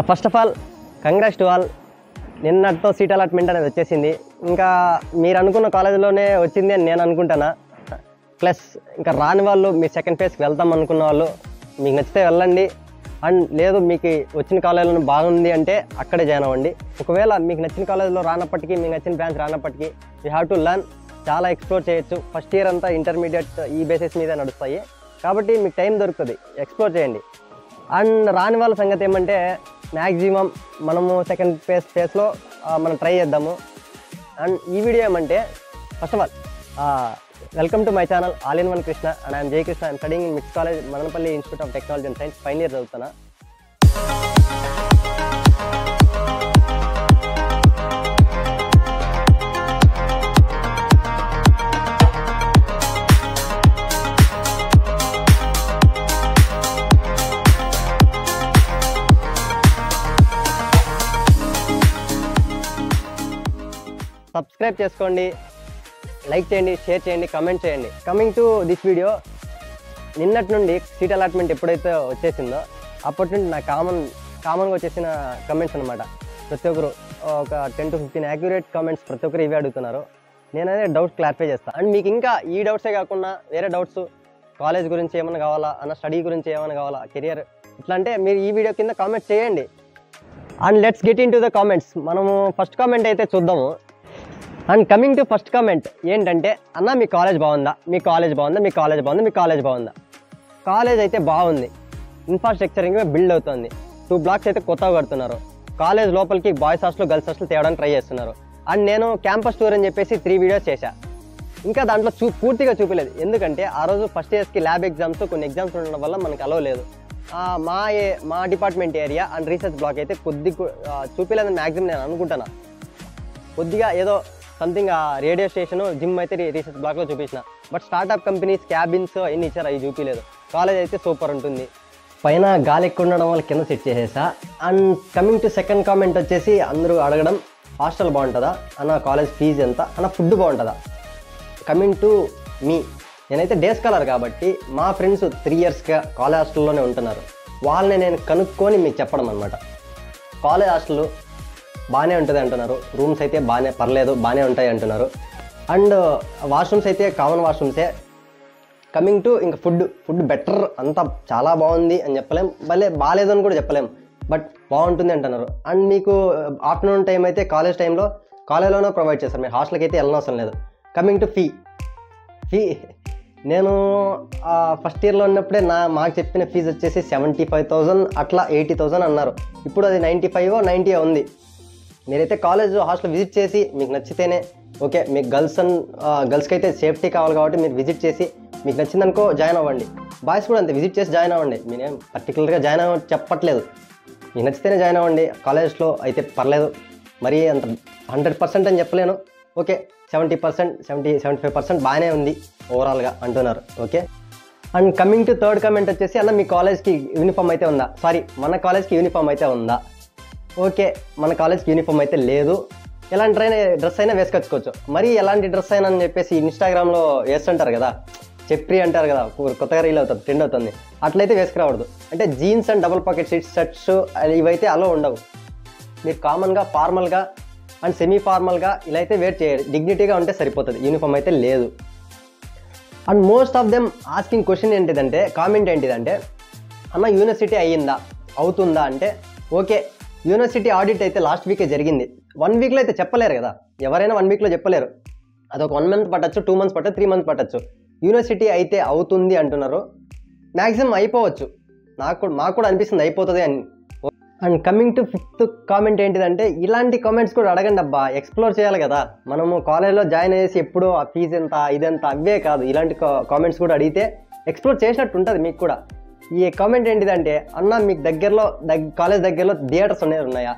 First of all congrats to all. నిన్నటితో seat allotment అనేది వచ్చేసింది. ఇంకా మీరు అనుకున్న కాలేజీలోనే వచ్చింది అని నేను అనుకుంటానా. ప్లస్ ఇంకా రాని వాళ్ళు మీ సెకండ్ ఫేజ్కి వెళ్తాం అనుకున్న వాళ్ళు మీకు నచ్చితే వెళ్ళండి. అండ్ లేదు మీకు వచ్చిన కాలేజీలో బాగుంది అంటే అక్కడే జాయిన్ అవ్వండి. ఒకవేళ మీకు నచ్చిన కాలేజీలో రానప్పటికీ, మీకు నచ్చిన బ్రాంచ్ రానప్పటికీ యూ హ్యావ్ టు లర్న్. చాలా ఎక్స్ప్లోర్ చేయొచ్చు. ఫస్ట్ ఇయర్ అంతా ఇంటర్మీడియట్ ఈ బేసిస్ మీద నడుస్తాయి కాబట్టి మీకు టైం దొరుకుతుంది, ఎక్స్ప్లోర్ చేయండి. అండ్ రాని వాళ్ళ సంగతి ఏమంటే మ్యాక్సిమం మనము సెకండ్ ఫేజ్లో మనం ట్రై చేద్దాము. అండ్ ఈ వీడియో ఏమంటే first of all welcome to my channel all in one Krishna and I'm Jai Krishna. I'm studying in MITS college Madanapalle Institute of Technology and Science. Final year చదువుతున్నా. సబ్స్క్రైబ్ చేసుకోండి, లైక్ చేయండి, share చేయండి, comment చేయండి. Coming to this video, నిన్నటి నుండి seat allotment ఎప్పుడైతే వచ్చేసిందో అప్పటి నుండి నాకు కామన్గా వచ్చేసిన కమెంట్స్ అనమాట. ప్రతి ఒక్కరు ఒక 10 to 15 యాక్యురేట్ కమెంట్స్ ప్రతి ఒక్కరు ఇవే అడుగుతున్నారు. నేనైతే డౌట్స్ క్లారిఫై చేస్తాను. అండ్ మీకు ఇంకా ఈ డౌట్సే కాకుండా వేరే డౌట్స్ కాలేజ్ గురించి ఏమైనా కావాలా, అన్న స్టడీ గురించి ఏమైనా కావాలా, కెరియర్ ఇట్లా అంటే మీరు ఈ వీడియో కింద కామెంట్ చేయండి. And let's get in to the comments. మనము ఫస్ట్ కామెంట్ అయితే చూద్దాము. And coming to first comment ఏంటంటే, అన్న మీ కాలేజ్ బాగుందా, మీ కాలేజ్ బాగుందా, మీ కాలేజ్ బాగుందా, మీ కాలేజ్ బాగుందా. కాలేజ్ అయితే బాగుంది. ఇన్ఫ్రాస్ట్రక్చర్ ఇంకా బిల్డ్ అవుతుంది. 2 blocks అయితే కొత్తగా కడుతున్నారు. కాలేజ్ లోపలికి బాయ్స్ హాస్టల్, గర్ల్స్ హాస్టల్ తేవడానికి ట్రై చేస్తున్నారు. అండ్ నేను క్యాంపస్ టూర్ అని చెప్పేసి 3 videos చేశా. ఇంకా దాంట్లో పూర్తిగా చూపించలేదు. ఎందుకంటే ఆ రోజు ఫస్ట్ ఇయర్స్కి ల్యాబ్ ఎగ్జామ్స్, కొన్ని ఎగ్జామ్స్ ఉండడం వల్ల మనకు అలో లేదు. మా department area and research block అయితే కొద్దిగా చూపించలేదని మ్యాక్సిమం నేను అనుకుంటున్నా. కొద్దిగా ఏదో సంథింగ్ రేడియో స్టేషన్, జిమ్ అయితే రీసెర్చ్ బ్లాక్లో చూపించిన. బట్ స్టార్ట్అప్ కంపెనీస్, క్యాబిన్స్ ఎన్ని ఇచ్చారు అవి చూపించలేదు. కాలేజ్ అయితే సూపర్ ఉంటుంది. పైన గాలి ఎక్కువ ఉండడం వల్ల కింద సెట్ చేసేసా. And coming to second comment వచ్చేసి, అందరూ అడగడం హాస్టల్ బాగుంటుందా అన్న, కాలేజ్ ఫీజు ఎంత అన్న, ఫుడ్ బాగుంటుందా. కమింగ్ టు మీ, నేనైతే డే స్కాలర్ కాబట్టి మా ఫ్రెండ్స్ 3 yearsగా కాలేజ్ హాస్టల్లోనే ఉంటున్నారు. వాళ్ళని నేను కనుక్కొని మీకు చెప్పడం అనమాట. కాలేజ్ హాస్టల్ బాగానే ఉంటుంది అంటున్నారు. రూమ్స్ అయితే బాగానే పర్లేదు, బాగానే ఉంటాయి అంటున్నారు. అండ్ వాష్రూమ్స్ అయితే కామన్ వాష్రూమ్సే. కమింగ్ టు ఇంకా ఫుడ్ బెటర్, అంతా చాలా బాగుంది అని చెప్పలేం, బాగాలేదు అని కూడా చెప్పలేం, బట్ బాగుంటుంది అంటున్నారు. అండ్ మీకు ఆఫ్టర్నూన్ టైం అయితే కాలేజ్ టైంలో కాలేజ్లోనే ప్రొవైడ్ చేస్తారు, మీరు హాస్టల్కి అయితే వెళ్ళనవసరం లేదు. కమింగ్ టు ఫీ నేను ఫస్ట్ ఇయర్లో ఉన్నప్పుడే మాకు చెప్పిన ఫీజు వచ్చేసి 75,000 అట్లా 80,000 అన్నారు. ఇప్పుడు అది 95 or 90 ఉంది. మీరైతే కాలేజ్ హాస్టల్ విజిట్ చేసి మీకు నచ్చితేనే ఓకే. మీకు గర్ల్స్కి అయితే సేఫ్టీ కావాలి కాబట్టి మీరు విజిట్ చేసి మీకు నచ్చిందనుకో జాయిన్ అవ్వండి. బాయ్స్ కూడా అంతే, విజిట్ చేసి జాయిన్ అవ్వండి. నేనేం పర్టికులర్గా జాయిన్ అవ్వ చెప్పట్లేదు, మీకు నచ్చితేనే జాయిన్ అవ్వండి. కాలేజ్లో అయితే పర్లేదు, మరీ అంత 100% అని చెప్పలేను. ఓకే 70%, 75% బాగానే ఉంది ఓవరాల్గా అంటున్నారు. Okay. And coming to third comment వచ్చేసి, అన్న మీ కాలేజ్కి యూనిఫామ్ అయితే ఉందా, మన కాలేజ్కి యూనిఫామ్ అయితే ఉందా. ఓకే, మన కాలేజ్కి యూనిఫామ్ అయితే లేదు. ఎలాంటి డ్రెస్ అయినా వేసుకొచ్చుకోవచ్చు. మరి ఎలాంటి డ్రెస్ అయినా అని చెప్పేసి ఇన్స్టాగ్రామ్లో వేస్తుంటారు కదా, చెప్పి అంటారు కదా, కొత్తగా రీల్ అవుతుంది, ట్రెండ్ అవుతుంది. అట్లయితే వేసుకురావద్దు. అంటే jeans and double pocket shirts ఇవైతే అలో ఉండవు. మీరు కామన్గా, ఫార్మల్గా అండ్ సెమీ ఫార్మల్గా ఇలా అయితే వేర్ చేయండి. డిగ్నిటీగా ఉంటే సరిపోతుంది, యూనిఫామ్ అయితే లేదు. And most of them asking question ఏంటిదంటే, కామెంట్ ఏంటిదంటే, అన్న యూనివర్సిటీ అవుతుందా అంటే, ఓకే యూనివర్సిటీ ఆడిట్ అయితే లాస్ట్ వీకే జరిగింది. 1 weekలో అయితే చెప్పలేరు కదా, ఎవరైనా 1 weekలో చెప్పలేరు. అదొక 1 month పట్టచ్చు, 2 months పట్టచ్చు, 3 months పట్టచ్చు. యూనివర్సిటీ అయితే అవుతుంది అంటున్నారు. మ్యాక్సిమం అయిపోవచ్చు, మాకు కూడా అనిపిస్తుంది అయిపోతుంది అని. And coming to 5th comment ఏంటిదంటే, ఇలాంటి కామెంట్స్ కూడా అడగండి అబ్బా, ఎక్స్ప్లోర్ చేయాలి కదా. మనము కాలేజ్లో జాయిన్ అయ్యేసి ఎప్పుడూ ఆ ఫీజు ఎంత ఇదెంత అవే కాదు, ఇలాంటి కామెంట్స్ కూడా అడిగితే ఎక్స్ప్లోర్ చేసినట్టు ఉంటుంది మీకు కూడా. ఈ కామెంట్ ఏంటిదంటే, అన్న మీకు కాలేజ్ దగ్గరలో థియేటర్స్ ఉన్నాయా.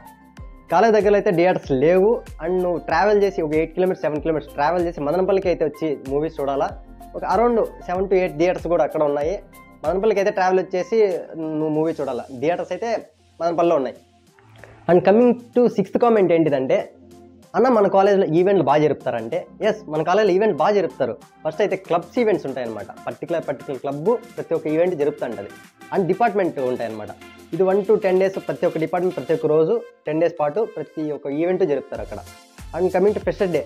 కాలేజ్ దగ్గరలో అయితే థియేటర్స్ లేవు. అండ్ నువ్వు ట్రావెల్ చేసి ఒక 8 kilometers 7 kilometers ట్రావెల్ చేసి మదనపల్లికి అయితే వచ్చి మూవీస్ చూడాలా. ఒక అరౌండ్ 7 to 8 థియేటర్స్ కూడా అక్కడ ఉన్నాయి. మదనపల్లికి అయితే ట్రావెల్ వచ్చేసి నువ్వు మూవీ చూడాలా. థియేటర్స్ అయితే మదనపల్లిలో ఉన్నాయి. And coming to 6th comment ఏంటిదంటే, అన్న మన కాలేజ్లో ఈవెంట్లు బాగా జరుపుతారంటే ఎస్, మన కాలేజ్లో ఈవెంట్ బాగా జరుపుతారు. ఫస్ట్ అయితే క్లబ్స్ ఈవెంట్స్ ఉంటాయన్నమాట. పర్టికులర్ క్లబ్ ప్రతి ఒక్క ఈవెంట్ జరుపుతుంటుంది. అండ్ డిపార్ట్మెంట్ ఉంటాయన్నమాట. ఇది 1 to 10 days ప్రతి ఒక్క డిపార్ట్మెంట్ ప్రతి ఒక్క రోజు 10 days పాటు ప్రతి ఒక్క ఈవెంట్ జరుపుతారు అక్కడ. And coming to fresher day,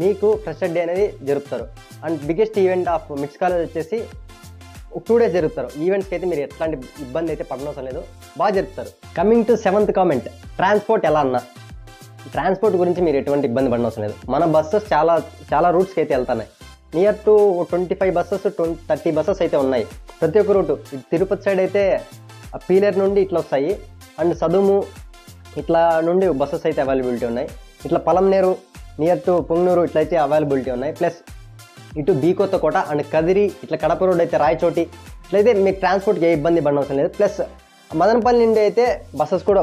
మీకు ఫ్రెషర్ డే అనేది జరుపుతారు. And biggest event of mids college వచ్చేసి 2 days జరుపుతారు. ఈవెంట్స్కి అయితే మీరు ఎట్లాంటి ఇబ్బంది అయితే పడనవసరం లేదు, బాగా జరుపుతారు. Coming to 7th comment, transport ఎలా అన్నా. ట్రాన్స్పోర్ట్ గురించి మీరు ఎటువంటి ఇబ్బంది పడనవసరం లేదు. మన బస్సెస్ చాలా రూట్స్కి అయితే వెళ్తున్నాయి. నియర్ టు 25 buses 30 buses అయితే ఉన్నాయి. ప్రతి ఒక్క రూటు తిరుపతి సైడ్ అయితే పీలేరు నుండి ఇట్లా వస్తాయి. అండ్ సదుము ఇట్లా నుండి బస్సెస్ అయితే అవైలబిలిటీ ఉన్నాయి. ఇట్లా పలంనేరు నియర్ టు పొంగనూరు ఇట్లయితే అవైలబిలిటీ ఉన్నాయి. ప్లస్ ఇటు బీకొత్తకోట అండ్ కదిరి ఇట్లా కడప రోడ్ అయితే రాయచోటి ఇట్లయితే మీకు ట్రాన్స్పోర్ట్కి ఏ ఇబ్బంది పడనవసరం లేదు. ప్లస్ మదనపల్లి నుండి అయితే బస్సెస్ కూడా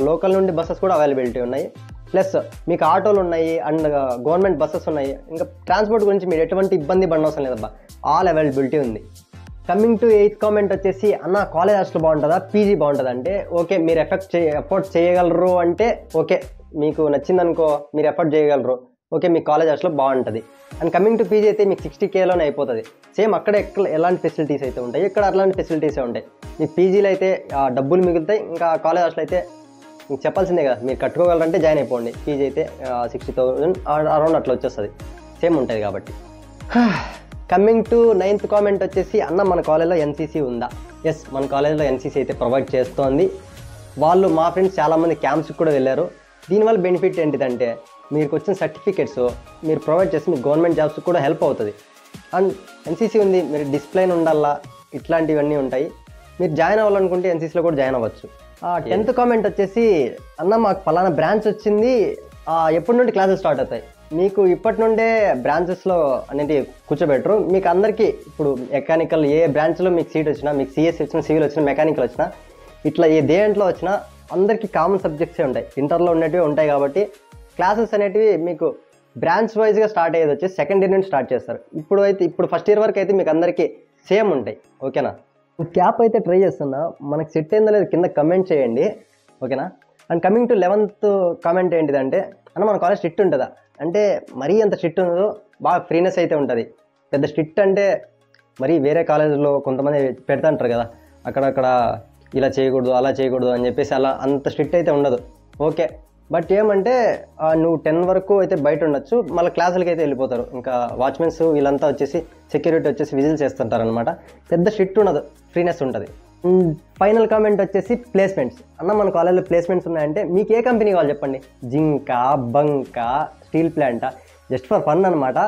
లోకల్ నుండి బస్సెస్ కూడా అవైలబిలిటీ ఉన్నాయి. ప్లస్ మీకు ఆటోలు ఉన్నాయి అండ్ గవర్నమెంట్ బస్సెస్ ఉన్నాయి. ఇంకా ట్రాన్స్పోర్ట్ గురించి మీరు ఎటువంటి ఇబ్బంది పడనవసరం లేదబ్బా, ఆల్ అవైలబిలిటీ ఉంది. కమింగ్ టు 8th కామెంట్ వచ్చేసి, అన్న కాలేజ్ హాస్టల్ బాగుంటుందా పీజీ బాగుంటుందా అంటే, ఓకే మీరు ఎఫర్ట్ చేయగలరు అంటే ఓకే, మీకు నచ్చిందనుకో మీరు ఎఫర్ట్ చేయగలరు, ఓకే మీ కాలేజ్ హాస్టల్ బాగుంటుంది. అండ్ కమింగ్ టు పీజీ అయితే మీకు 60Kలోనే అయిపోతుంది. సేమ్ అక్కడ ఎలాంటి ఫెసిలిటీస్ అయితే ఉంటాయి, ఇక్కడ అట్లాంటి ఫెసిలిటీసే ఉంటాయి. మీకు పీజీలో అయితే డబ్బులు మిగులుతాయి. ఇంకా కాలేజ్ హాస్టల్ అయితే మీకు చెప్పాల్సిందే కదా, మీరు కట్టుకోగలరంటే జాయిన్ అయిపోండి. ఫీజు అయితే 60,000 అరౌండ్ అట్లా వచ్చేస్తుంది, సేమ్ ఉంటుంది కాబట్టి. కమింగ్ టు 9th కామెంట్ వచ్చేసి, అన్న మన కాలేజ్లో ఎన్సీసీ ఉందా? ఎస్, మన కాలేజ్లో ఎన్సీసీ అయితే ప్రొవైడ్ చేస్తోంది. వాళ్ళు మా ఫ్రెండ్స్ చాలామంది క్యాంప్స్కి కూడా వెళ్ళారు. దీనివల్ల బెనిఫిట్ ఏంటిదంటే, మీకు వచ్చిన సర్టిఫికేట్స్ మీరు ప్రొవైడ్ చేసి మీకు గవర్నమెంట్ జాబ్స్ కూడా హెల్ప్ అవుతుంది. అండ్ ఎన్సీసీ ఉంది, మీరు డిసిప్లైన్ ఉండాలా, ఇట్లాంటివన్నీ ఉంటాయి. మీరు జాయిన్ అవ్వాలనుకుంటే ఎన్సీసీలో కూడా జాయిన్ అవ్వచ్చు. 10th కామెంట్ వచ్చేసి, అన్న మాకు ఫలానా బ్రాంచ్ వచ్చింది, ఎప్పటి నుండి క్లాసెస్ స్టార్ట్ అవుతాయి? మీకు ఇప్పటి నుండే బ్రాంచెస్లో అనేది కూర్చోబెట్టరు. మీకు అందరికీ ఇప్పుడు మెకానికల్ ఏ బ్రాంచ్లో మీకు సీట్ వచ్చినా, మీకు సిఎస్సి వచ్చినా, సివిల్ వచ్చినా, మెకానికల్ వచ్చినా, ఇట్లా ఏ దేంట్లో వచ్చినా అందరికీ కామన్ సబ్జెక్ట్సే ఉంటాయి, ఇంటర్లో ఉన్నటివి ఉంటాయి. కాబట్టి క్లాసెస్ అనేటివి మీకు బ్రాంచ్ వైజ్గా స్టార్ట్ అయ్యేది వచ్చి సెకండ్ ఇయర్ నుండి స్టార్ట్ చేస్తారు. ఇప్పుడు ఫస్ట్ ఇయర్ వరకు అయితే మీకు అందరికీ సేమ్ ఉంటాయి. ఓకేనా? క్యాప్ అయితే ట్రై చేస్తున్నా, మనకు సెట్ అయిందో లేదు కింద కమెంట్ చేయండి. ఓకేనా? And coming to 11th comment ఏంటిదంటే, అన్న మన కాలేజ్ స్ట్రిక్ట్ ఉంటుందా అంటే, మరీ అంత స్ట్రిక్ట్ ఉండదు, బాగా ఫ్రీనెస్ అయితే ఉంటుంది. పెద్ద స్ట్రిక్ట్ అంటే మరీ వేరే కాలేజీలో కొంతమంది పెడతా ఉంటారు కదా, అక్కడక్కడ ఇలా చేయకూడదు అలా చేయకూడదు అని చెప్పేసి అలా అంత స్ట్రిక్ట్ అయితే ఉండదు. ఓకే, బట్ ఏమంటే నువ్వు 10 వరకు అయితే బయట ఉండొచ్చు, మళ్ళీ క్లాసులకి అయితే వెళ్ళిపోతారు. ఇంకా వాచ్మెన్స్ వీళ్ళంతా వచ్చేసి సెక్యూరిటీ వచ్చేసి విజిల్ చేస్తుంటారు అనమాట. పెద్ద స్ట్రిక్ట్ ఉండదు, ఫ్రీనెస్ ఉంటుంది. ఫైనల్ కామెంట్ వచ్చేసి ప్లేస్మెంట్స్. అన్న మన కాలేజ్లో ప్లేస్మెంట్స్ ఉన్నాయంటే మీకు ఏ కంపెనీ కావాలి చెప్పండి, జింకా, బంకా, స్టీల్ ప్లాంటా, జస్ట్ ఫర్ ఫన్ అనమాట.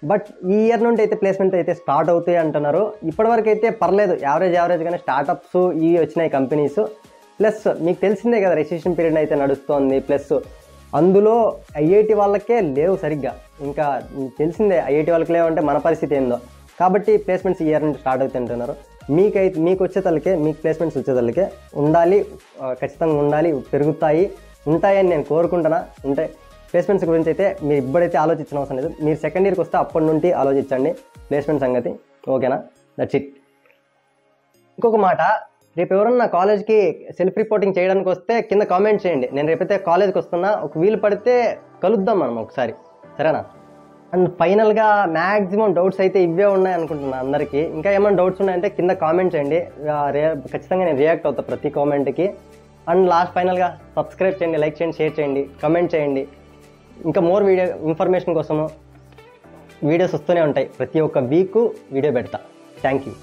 బట్ ఈ ఇయర్ నుండి అయితే ప్లేస్మెంట్ అయితే స్టార్ట్ అవుతాయి అంటున్నారు. ఇప్పటివరకు అయితే పర్లేదు, యావరేజ్గానే స్టార్టప్స్ ఇవి వచ్చినాయి కంపెనీస్. ప్లస్ మీకు తెలిసిందే కదా, రెసిషన్ పీరియడ్ అయితే నడుస్తోంది. ప్లస్ అందులో ఐఐటి వాళ్ళకే లేవు సరిగ్గా, ఇంకా తెలిసిందే ఐఐటి వాళ్ళకి లేవంటే మన పరిస్థితి ఏందో. కాబట్టి ప్లేస్మెంట్స్ ఈ ఇయర్ నుండి స్టార్ట్ అవుతాయి అంటున్నారు. మీకు వచ్చేతలకే, మీకు ప్లేస్మెంట్స్ వచ్చేతలకే ఉండాలి, ఖచ్చితంగా ఉండాలి, ఉంటాయని నేను కోరుకుంటున్నా. ఉంటాయి ప్లేస్మెంట్స్ గురించి అయితే మీరు ఇప్పుడైతే ఆలోచించిన అవసరం లేదు. మీరు సెకండ్ ఇయర్కి వస్తే అప్పటి నుండి ఆలోచించండి ప్లేస్మెంట్ సంగతి. ఓకేనా? That's it. ఇంకొక మాట, రేపు ఎవరన్నా కాలేజ్కి సెల్ఫ్ రిపోర్టింగ్ చేయడానికి వస్తే కింద కామెంట్ చేయండి. నేను రేపైతే కాలేజ్కి వస్తున్నా, ఒక వీలు పడితే కలుద్దాం మనం ఒకసారి, సరేనా? అండ్ ఫైనల్గా మ్యాక్సిమం డౌట్స్ అయితే ఇవే ఉన్నాయి అనుకుంటున్నా అందరికీ. ఇంకా ఏమైనా డౌట్స్ ఉన్నాయంటే కింద కామెంట్ చేయండి, ఖచ్చితంగా నేను రియాక్ట్ అవుతాను ప్రతి కామెంట్కి. అండ్ లాస్ట్ ఫైనల్గా సబ్స్క్రైబ్ చేయండి, లైక్ చేయండి, షేర్ చేయండి, కమెంట్ చేయండి. ఇంకా మోర్ ఇన్ఫర్మేషన్ కోసము వీడియోస్ వస్తూనే ఉంటాయి, ప్రతి ఒక్క వీక్ వీడియో పెడతా. Thank you.